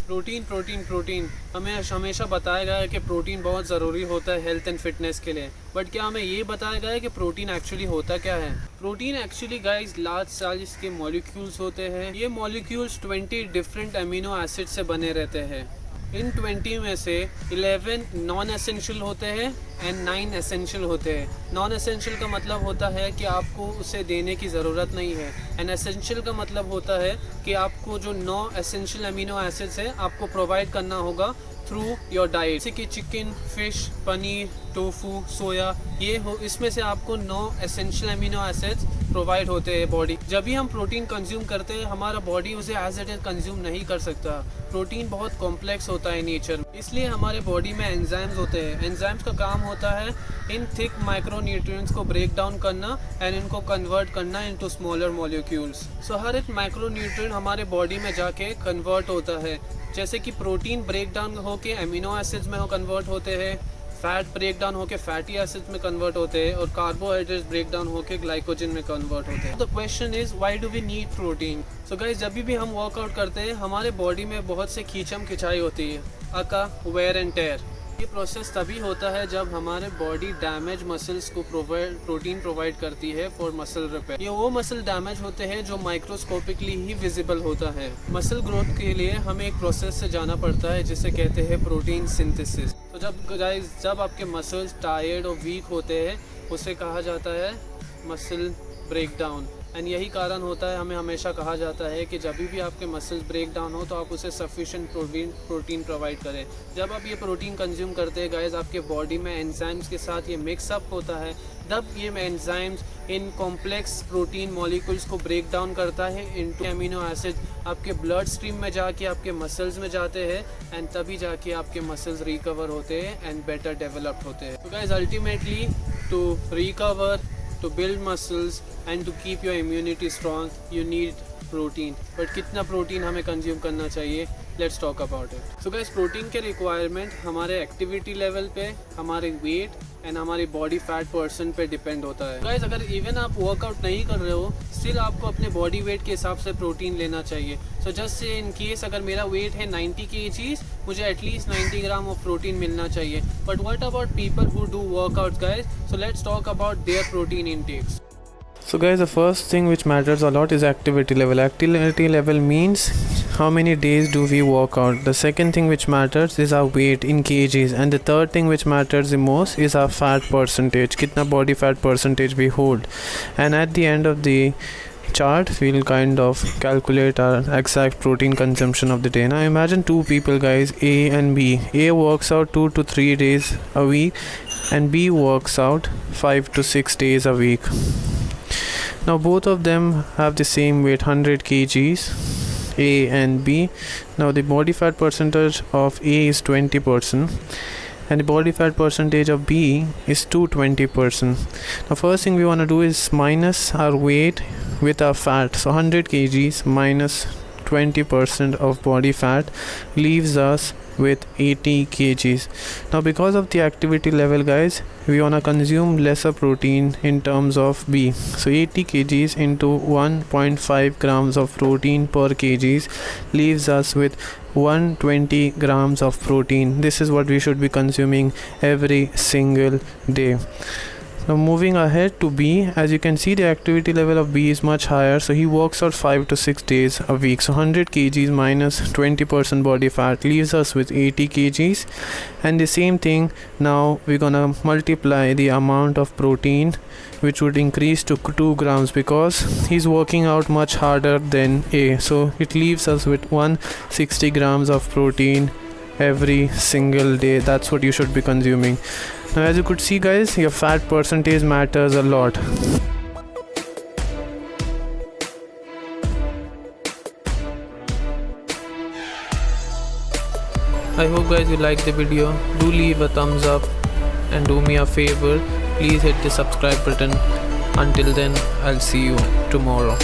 Protein protein protein हमें हमेशा बताया गया है कि प्रोटीन बहुत ज़रूरी होता है हेल्थ एंड फिटनेस के लिए, बट क्या हमें ये बताया गया है कि प्रोटीन एक्चुअली होता क्या है? Protein actually guys large size के मॉलिक्यूल्स होते हैं। ये मॉलिक्यूल्स 20 डिफरेंट अमीनो एसिड से बने रहते हैं। इन 20 में से 11 नॉन एसेंशियल होते हैं एंड 9 एसेंशियल होते हैं। नॉन एसेंशियल का मतलब होता है कि आपको उसे देने की ज़रूरत नहीं है, एंड एसेंशियल का मतलब होता है कि आपको जो 9 एसेंशियल अमीनो एसिड्स हैं आपको प्रोवाइड करना होगा थ्रू योर डाइट, जैसे कि चिकन, फिश, पनीर, टोफू, सोया, ये हो इसमें से आपको 9 एसेंशियल अमीनो एसिड्स प्रोवाइड होते हैं बॉडी। जब भी हम प्रोटीन कंज्यूम करते हैं हमारा बॉडी उसे एज इट इज कंज्यूम नहीं कर सकता। प्रोटीन बहुत कॉम्प्लेक्स होता है नेचर, इसलिए हमारे बॉडी में एंजाइम्स होते हैं। एंजाइम्स का काम होता है इन थिक माइक्रोन्यूट्रिएंट्स को ब्रेक डाउन करना एंड इनको कन्वर्ट करना इनटू स्मॉलर मॉलिक्यूल्स। सो हर एक माइक्रोन्यूट्रिएंट हमारे बॉडी में जाके कन्वर्ट होता है, जैसे कि प्रोटीन ब्रेक डाउन होके अमीनो एसिड्स में कन्वर्ट होते हैं, फैट ब्रेक डाउन होके फैटी एसिड्स में कन्वर्ट होते हैं, और कार्बोहाइड्रेट्स ब्रेक डाउन होके ग्लाइकोजन में कन्वर्ट होते हैं। The question is why do we need protein? So guys, जब भी हम वर्कआउट करते हैं हमारे बॉडी में बहुत से खींचम खिंचाई होती है, अका वेयर एंड टेयर। ये प्रोसेस तभी होता है जब हमारे बॉडी डैमेज मसल्स को प्रोटीन प्रोवाइड करती है फॉर मसल रिपेयर। ये वो मसल डैमेज होते हैं जो माइक्रोस्कोपिकली ही विजिबल होता है। मसल ग्रोथ के लिए हमें एक प्रोसेस से जाना पड़ता है जिसे कहते हैं प्रोटीन सिंथेसिस। तो जब आपके मसल्स टायर्ड और वीक होते हैं उसे कहा जाता है मसल ब्रेकडाउन। एंड यही कारण होता है हमें हमेशा कहा जाता है कि जब भी आपके मसल्स ब्रेक डाउन हो तो आप उसे सफिशिएंट प्रोटीन प्रोवाइड करें। जब आप ये प्रोटीन कंज्यूम करते हैं गाइस, आपके बॉडी में एंजाइम्स के साथ ये मिक्सअप होता है। तब ये enzymes in complex protein molecules को ब्रेक डाउन करता है इनटू अमीनो एसिड, आपके ब्लड स्ट्रीम में जाके आपके मसल्स में जाते हैं, एंड तभी जाके आपके मसल्स रिकवर होते हैं एंड बेटर डेवलप्ड होते हैं। तो guys, ultimately to recover, to build muscles and to keep your immunity strong you need protein। But कितना प्रोटीन हमें कंज्यूम करना चाहिए, let's talk about it. So guys, protein के रिक्वायरमेंट हमारे एक्टिविटी लेवल पे, हमारे वेट एंड हमारी body fat percent पे डिपेंड होता है। गाइस, अगर इवन आप वर्कआउट नहीं कर रहे हो स्टिल आपको अपने बॉडी वेट के हिसाब से प्रोटीन लेना चाहिए। So just say in case अगर मेरा वेट है 90 kgs, मुझे एटलीस्ट 90 ग्राम ऑफ प्रोटीन मिलना चाहिए। But what about people who do workouts guys? So let's talk about their protein intakes. So guys, the first thing which matters a lot is activity level. Activity level means how many days do we work out. The second thing which matters is our weight in kgs, and the third thing which matters the most is our fat percentage, kitna body fat percentage we hold. And at the end of the chart we'll kind of calculate our exact protein consumption of the day. Now imagine two people guys, A and B. A works out 2 to 3 days a week and B works out 5 to 6 days a week. Now both of them have the same weight, 100 kgs, A and B. Now the body fat percentage of A is 20% and the body fat percentage of B is 220%. Now first thing we want to do is minus our weight with our fat. So 100 kgs minus 20% of body fat leaves us with 80 kgs. Now because of the activity level guys, we want to consume lesser protein in terms of B. So 80 kgs into 1.5 grams of protein per kgs leaves us with 120 grams of protein. This is what we should be consuming every single day. Now moving ahead to B, as you can see the activity level of B is much higher, so he works out 5 to 6 days a week. So 100 kgs minus 20% body fat leaves us with 80 kgs, and the same thing now we're gonna multiply the amount of protein which would increase to 2 grams because he's working out much harder than A, so it leaves us with 160 grams of protein every single day. That's what you should be consuming. Now as you could see guys, your fat percentage matters a lot. I hope guys you liked the video. Do leave a thumbs up and do me a favor, please hit the subscribe button. Until then, I'll see you tomorrow.